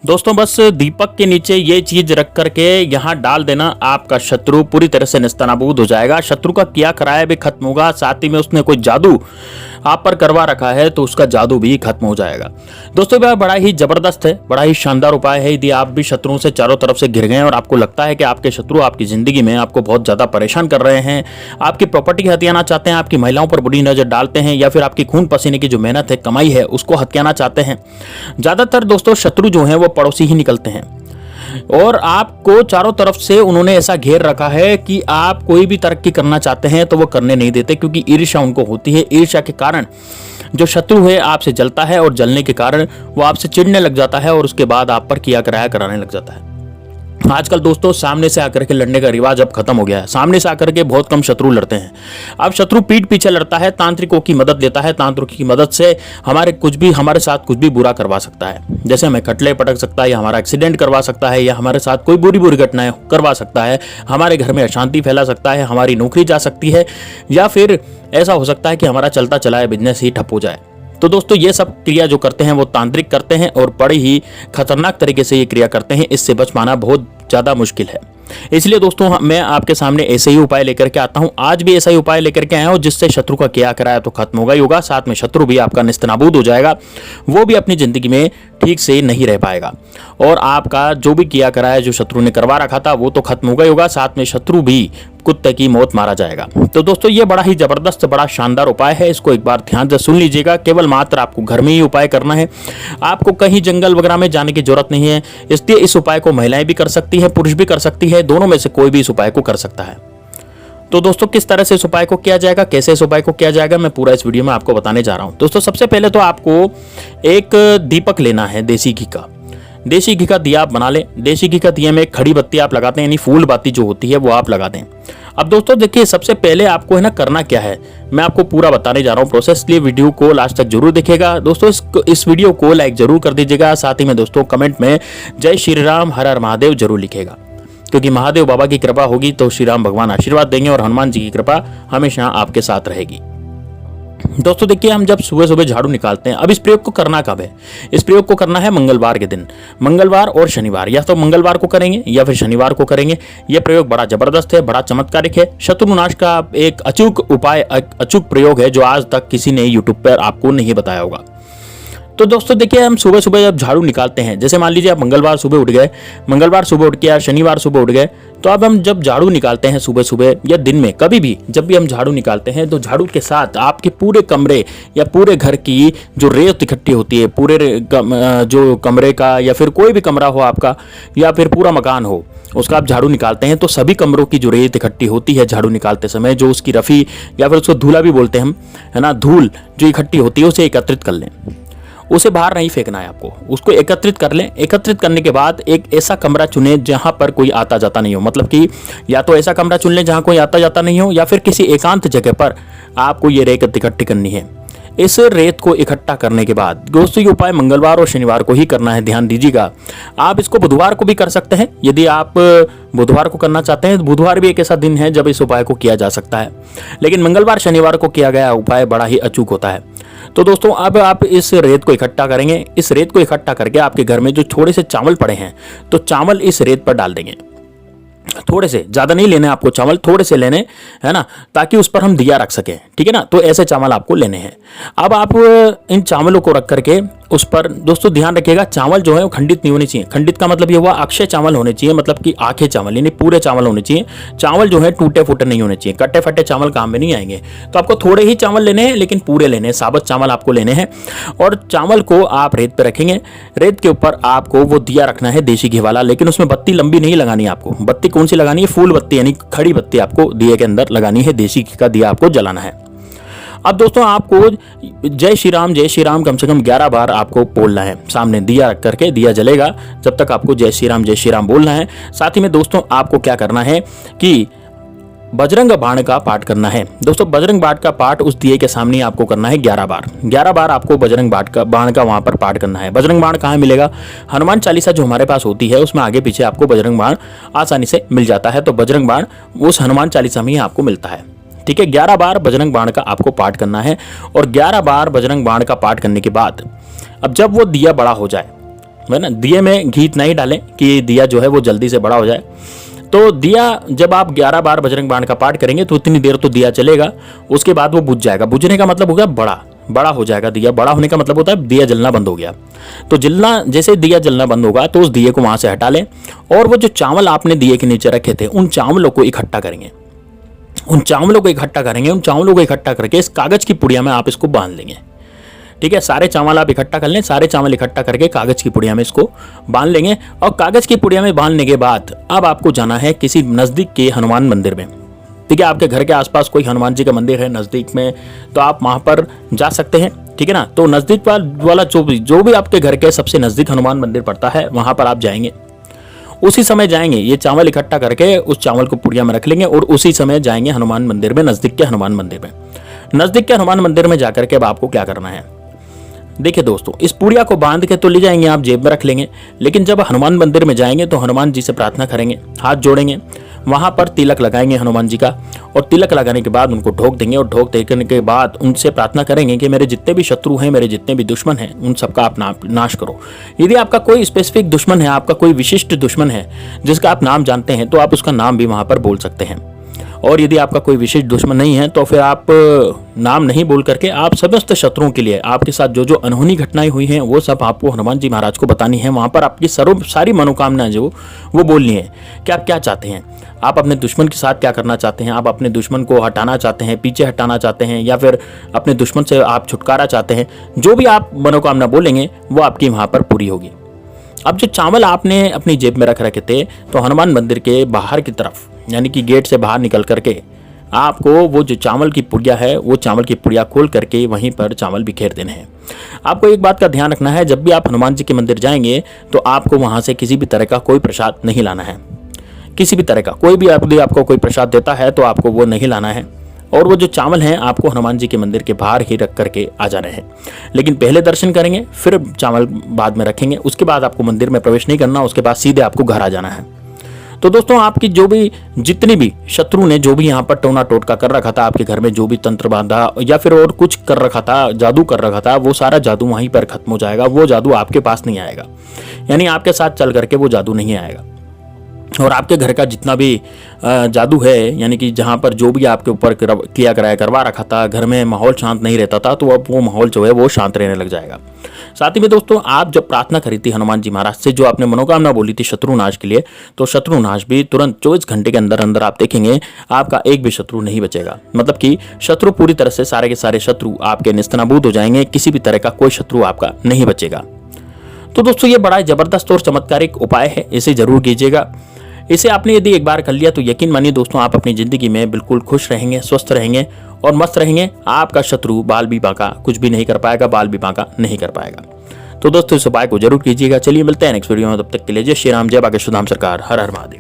दोस्तों बस दीपक के नीचे ये चीज रख करके यहाँ डाल देना, आपका शत्रु पूरी तरह से नेस्तनाबूद हो जाएगा। शत्रु का किया कराया भी खत्म होगा, साथ ही में उसने कोई जादू आप पर करवा रखा है तो उसका जादू भी खत्म हो जाएगा। दोस्तों यह बड़ा ही जबरदस्त है, बड़ा ही शानदार उपाय है। यदि आप भी शत्रुओं से चारों तरफ से घिर गए और आपको लगता है कि आपके शत्रु आपकी जिंदगी में आपको बहुत ज्यादा परेशान कर रहे हैं, आपकी प्रॉपर्टी हथियाना चाहते हैं, आपकी महिलाओं पर बुरी नजर डालते हैं, या फिर आपकी खून पसीने की जो मेहनत है, कमाई है, उसको हथियाना चाहते हैं। ज्यादातर दोस्तों शत्रु जो है वो पड़ोसी ही निकलते हैं और आपको चारों तरफ से उन्होंने ऐसा घेर रखा है कि आप कोई भी तरक्की करना चाहते हैं तो वो करने नहीं देते, क्योंकि ईर्ष्या उनको होती है। ईर्ष्या के कारण जो शत्रु है आपसे जलता है और जलने के कारण वो आपसे चिढ़ने लग जाता है और उसके बाद आप पर किया कराया कराने लग जाता है। आजकल दोस्तों सामने से आकर के लड़ने का रिवाज अब खत्म हो गया है। सामने से आकर के बहुत कम शत्रु लड़ते हैं। अब शत्रु पीठ पीछे लड़ता है, तांत्रिकों की मदद लेता है। तांत्रिकों की मदद से हमारे साथ कुछ भी बुरा करवा सकता है। जैसे हमें खटले पटक सकता है, या हमारा एक्सीडेंट करवा सकता है, या हमारे साथ कोई बुरी बुरी घटनाएं करवा सकता है, हमारे घर में अशांति फैला सकता है, हमारी नौकरी जा सकती है, या फिर ऐसा हो सकता है कि हमारा चलता चलाया बिजनेस ही ठप हो जाए। तो दोस्तों ये सब क्रिया जो करते हैं वो तांत्रिक करते हैं और बड़े ही खतरनाक तरीके से ये क्रिया करते हैं। इससे बच पाना बहुत ज़्यादा मुश्किल है। इसलिए दोस्तों मैं आपके सामने ऐसे ही उपाय लेकर के आता हूं। आज भी ऐसा ही उपाय लेकर के आया हूं जिससे शत्रु का किया कराया तो खत्म होगा ही होगा, साथ में शत्रु भी आपका नेस्तनाबूद हो जाएगा। वो भी अपनी जिंदगी में ठीक से नहीं रह पाएगा और आपका जो भी किया कराया जो शत्रु ने करवा रखा था वो तो खत्म होगा ही होगा, साथ में शत्रु भी कुत्ते की मौत मारा जाएगा। तो दोस्तों ये बड़ा ही जबरदस्त बड़ा शानदार उपाय है, इसको एक बार ध्यान से सुन लीजिएगा। केवल मात्र आपको घर में ही उपाय करना है, आपको कहीं जंगल वगैरह में जाने की जरूरत नहीं है। इसलिए इस उपाय को महिलाएं भी कर सकती है, पुरुष भी कर सकती है, दोनों में से कोई भी इस उपाय को कर सकता है। तो दोस्तों किस तरह से इस उपाय को किया जाएगा, कैसे इस उपाय को किया जाएगा, मैं पूरा इस वीडियो में आपको बताने जा रहा हूं। दोस्तों सबसे पहले तो आपको एक दीपक लेना है देसी घी का। देसी घी का दिया आप बना लें। देसी घी का दिया में एक खड़ी बत्ती आप लगाते हैं, यानी फूल बाती जो होती है वो आप लगा दें। अब दोस्तों देखिए सबसे पहले आपको है ना करना क्या है, मैं आपको पूरा बताने जा रहा हूं प्रोसेस, इसलिए वीडियो को लास्ट तक जरूर देखिएगा। दोस्तों इस वीडियो को लाइक जरूर कर दीजिएगा, साथ ही में दोस्तों कमेंट में जय श्री राम हर हर महादेव जरूर लिखेगा, क्योंकि महादेव बाबा की कृपा होगी तो श्री राम भगवान आशीर्वाद देंगे और हनुमान जी की कृपा हमेशा आपके साथ रहेगी। दोस्तों देखिए हम जब सुबह सुबह झाड़ू निकालते हैं, अब इस प्रयोग को करना कब है, इस प्रयोग को करना है मंगलवार के दिन, मंगलवार और शनिवार, या तो मंगलवार को करेंगे या फिर शनिवार को करेंगे। यह प्रयोग बड़ा जबरदस्त है, बड़ा चमत्कारिक है, शत्रुनाश का एक अचूक उपाय, अचूक प्रयोग है जो आज तक किसी ने यूट्यूब पर आपको नहीं बताया होगा। तो दोस्तों देखिए हम सुबह सुबह जब झाड़ू निकालते हैं, जैसे मान लीजिए आप मंगलवार सुबह उठ गए, मंगलवार सुबह उठ के या शनिवार सुबह उठ गए, तो अब हम जब झाड़ू निकालते हैं सुबह सुबह या दिन में कभी भी जब भी हम झाड़ू निकालते हैं तो झाड़ू के साथ आपके पूरे कमरे या पूरे घर की जो रेत इकट्ठी होती है, पूरे जो कमरे का या फिर कोई भी कमरा हो आपका या फिर पूरा मकान हो, उसका आप झाड़ू निकालते हैं तो सभी कमरों की जो रेत इकट्ठी होती है झाड़ू निकालते समय, जो उसकी रफ़ी या फिर उसको धूला भी बोलते हैं हम, है ना, धूल जो इकट्ठी होती है उसे एकत्रित कर लें। उसे बाहर नहीं फेंकना है आपको, उसको एकत्रित कर लें। एकत्रित करने के बाद एक ऐसा कमरा चुने जहां पर कोई आता जाता नहीं हो, मतलब कि या तो ऐसा कमरा चुन लें जहां कोई आता जाता नहीं हो, या फिर किसी एकांत जगह पर आपको ये रेत इकट्ठी करनी है। इस रेत को इकट्ठा करने के बाद दोस्तों ये उपाय मंगलवार और शनिवार को ही करना है, ध्यान दीजिएगा। आप इसको बुधवार को भी कर सकते हैं, यदि आप बुधवार को करना चाहते हैं। बुधवार भी एक ऐसा दिन है जब इस उपाय को किया जा सकता है, लेकिन मंगलवार शनिवार को किया गया उपाय बड़ा ही अचूक होता है। तो दोस्तों अब आप इस रेत को इकट्ठा करेंगे। इस रेत को इकट्ठा करके आपके घर में जो थोड़े से चावल पड़े हैं तो चावल इस रेत पर डाल देंगे। थोड़े से, ज्यादा नहीं लेने आपको चावल, थोड़े से लेने, है ना, ताकि उस पर हम दिया रख सकें, ठीक है ना। तो ऐसे चावल आपको लेने हैं। अब आप इन चावलों को रख करके उस पर दोस्तों ध्यान रखिएगा, चावल जो है वो खंडित नहीं होने चाहिए। खंडित का मतलब ये हुआ अक्षय चावल होने चाहिए, मतलब कि आखे चावल, यानी पूरे चावल होने चाहिए। चावल जो है टूटे फूटे नहीं होने चाहिए, कट्टे फटे चावल काम में नहीं आएंगे। तो आपको थोड़े ही चावल लेने हैं, लेकिन पूरे लेने हैं, साबुत चावल आपको लेने हैं। और चावल को आप रेत पे रखेंगे। रेत के ऊपर आपको वो दिया रखना है देसी घी वाला, लेकिन उसमें बत्ती लंबी नहीं लगानी है आपको। बत्ती कौन सी लगानी है, फूल बत्ती, यानी खड़ी बत्ती आपको दिए के अंदर लगानी है। देसी घी का दिया आपको जलाना है। अब दोस्तों आपको जय श्री राम कम से कम 11 बार आपको बोलना है। सामने दिया रख करके दिया जलेगा जब तक आपको जय श्री राम बोलना है। साथ ही में दोस्तों आपको क्या करना है कि बजरंग बाण का पाठ करना है। दोस्तों बजरंग बाण का पाठ उस दिए के सामने आपको करना है 11 बार। 11 बार आपको बजरंग बाण का वहां पर पाठ करना है। बजरंग बाण कहाँ मिलेगा, हनुमान चालीसा जो हमारे पास होती है उसमें आगे पीछे आपको बजरंग बाण आसानी से मिल जाता है। तो बजरंग बाण उस हनुमान चालीसा में ही आपको मिलता है, ठीक है। 11 बार बजरंग बाण का आपको पाठ करना है। और 11 बार बजरंग बाण का पाठ करने के बाद अब जब वो दिया बड़ा हो जाए, है ना। दिए में घी इतना ही डालें कि दिया जो है वो जल्दी से बड़ा हो जाए। तो दिया जब आप 11 बार बजरंग बाण का पाठ करेंगे तो उतनी देर तो दिया चलेगा, उसके बाद वो बुझ जाएगा। बुझने का मतलब हो गया बड़ा हो जाएगा दिया। बड़ा होने का मतलब होता है दिया जलना बंद हो गया। तो जलना, जैसे दिया जलना बंद होगा तो उस दिए को वहां से हटा लें और वो जो चावल आपने दिए के नीचे रखे थे उन चावलों को इकट्ठा करेंगे। उन चावलों को इकट्ठा करके इस कागज की पुड़िया में आप इसको बांध लेंगे। ठीक है, सारे चावल आप इकट्ठा कर लें। सारे चावल इकट्ठा करके कागज की पुड़िया में इसको बांध लेंगे। और कागज की पुड़िया में बांधने के बाद अब आपको जाना है किसी नजदीक के हनुमान मंदिर में। ठीक है, आपके घर के आसपास कोई हनुमान जी का मंदिर है नजदीक में तो आप वहां पर जा सकते हैं। ठीक है ना। तो नजदीक वाला जो भी आपके घर के सबसे नजदीक हनुमान मंदिर पड़ता है वहां पर आप जाएंगे। उसी समय जाएंगे, ये चावल इकट्ठा करके उस चावल को पुड़िया में रख लेंगे और उसी समय जाएंगे हनुमान मंदिर में, नजदीक के हनुमान मंदिर में। नजदीक के हनुमान मंदिर में जाकर के अब आपको क्या करना है, देखिए दोस्तों, इस पुड़िया को बांध के तो ले जाएंगे, आप जेब में रख लेंगे। लेकिन जब हनुमान मंदिर में जाएंगे तो हनुमान जी से प्रार्थना करेंगे, हाथ जोड़ेंगे, वहां पर तिलक लगाएंगे हनुमान जी का। और तिलक लगाने के बाद उनको ढोक देंगे और ढोक देने के बाद उनसे प्रार्थना करेंगे कि मेरे जितने भी शत्रु हैं, मेरे जितने भी दुश्मन हैं, उन सबका आप नाश करो। यदि आपका कोई स्पेसिफिक दुश्मन है, आपका कोई विशिष्ट दुश्मन है जिसका आप नाम जानते हैं तो आप उसका नाम भी वहां पर बोल सकते हैं। और यदि आपका कोई विशेष दुश्मन नहीं है तो फिर आप नाम नहीं बोल करके आप समस्त शत्रुओं के लिए आपके साथ जो जो अनहोनी घटनाएं हुई हैं वो सब आपको हनुमान जी महाराज को बतानी है। वहां पर आपकी सारी मनोकामनाएं जो वो बोलनी है कि आप क्या चाहते हैं, आप अपने दुश्मन के साथ क्या करना चाहते हैं, आप अपने दुश्मन को हटाना चाहते हैं, पीछे हटाना चाहते हैं, या फिर अपने दुश्मन से आप छुटकारा चाहते हैं। जो भी आप मनोकामना बोलेंगे वो आपकी वहां पर पूरी होगी। अब जो चावल आपने अपनी जेब में रख रखे थे तो हनुमान मंदिर के बाहर की तरफ, यानी कि गेट से बाहर निकल करके आपको वो जो चावल की पुड़िया है वो चावल की पुड़िया खोल करके वहीं पर चावल बिखेर देने हैं। आपको एक बात का ध्यान रखना है, जब भी आप हनुमान जी के मंदिर जाएंगे तो आपको वहां से किसी भी तरह का कोई प्रसाद नहीं लाना है। किसी भी तरह का कोई भी आपको कोई प्रसाद देता है तो आपको वो नहीं लाना है। और वो जो चावल हैं आपको हनुमान जी के मंदिर के बाहर ही रख करके आ जाने हैं। लेकिन पहले दर्शन करेंगे, फिर चावल बाद में रखेंगे, उसके बाद आपको मंदिर में प्रवेश नहीं करना, उसके बाद सीधे आपको घर आ जाना है। तो दोस्तों, आपकी जो भी जितनी भी शत्रु ने जो भी यहाँ पर टोना टोटका कर रखा था, आपके घर में जो भी तंत्र बांधा या फिर और कुछ कर रखा था, जादू कर रखा था, वो सारा जादू वहीं पर खत्म हो जाएगा। वो जादू आपके पास नहीं आएगा, यानी आपके साथ चल करके वो जादू नहीं आएगा। और आपके घर का जितना भी जादू है, यानी कि जहाँ पर जो भी आपके ऊपर किया कराया करवा रखा था, घर में माहौल शांत नहीं रहता था, तो अब वो माहौल जो है वो शांत रहने लग जाएगा। साथ ही में दोस्तों, आप जब प्रार्थना करी थी हनुमान जी महाराज से, जो आपने मनोकामना बोली थी शत्रुनाश के लिए, तो शत्रुनाश भी तुरंत 24 घंटे के अंदर अंदर आप देखेंगे आपका एक भी शत्रु नहीं बचेगा। मतलब कि शत्रु पूरी तरह से सारे के सारे शत्रु आपके निस्तनाबूद हो जाएंगे, किसी भी तरह का कोई शत्रु आपका नहीं बचेगा। तो दोस्तों, ये बड़ा जबरदस्त और चमत्कारिक उपाय है, इसे जरूर कीजिएगा। इसे आपने यदि एक बार कर लिया तो यकीन मानिए दोस्तों, आप अपनी जिंदगी में बिल्कुल खुश रहेंगे, स्वस्थ रहेंगे और मस्त रहेंगे। आपका शत्रु बाल भी बांका कुछ भी नहीं कर पाएगा, बाल भी बांका नहीं कर पाएगा। तो दोस्तों, इस उपाय को जरूर कीजिएगा। चलिए मिलते हैं नेक्स्ट वीडियो में, तब तक के लिए जय श्री राम, जय बागेश्वर धाम सरकार, हर हर महादेव।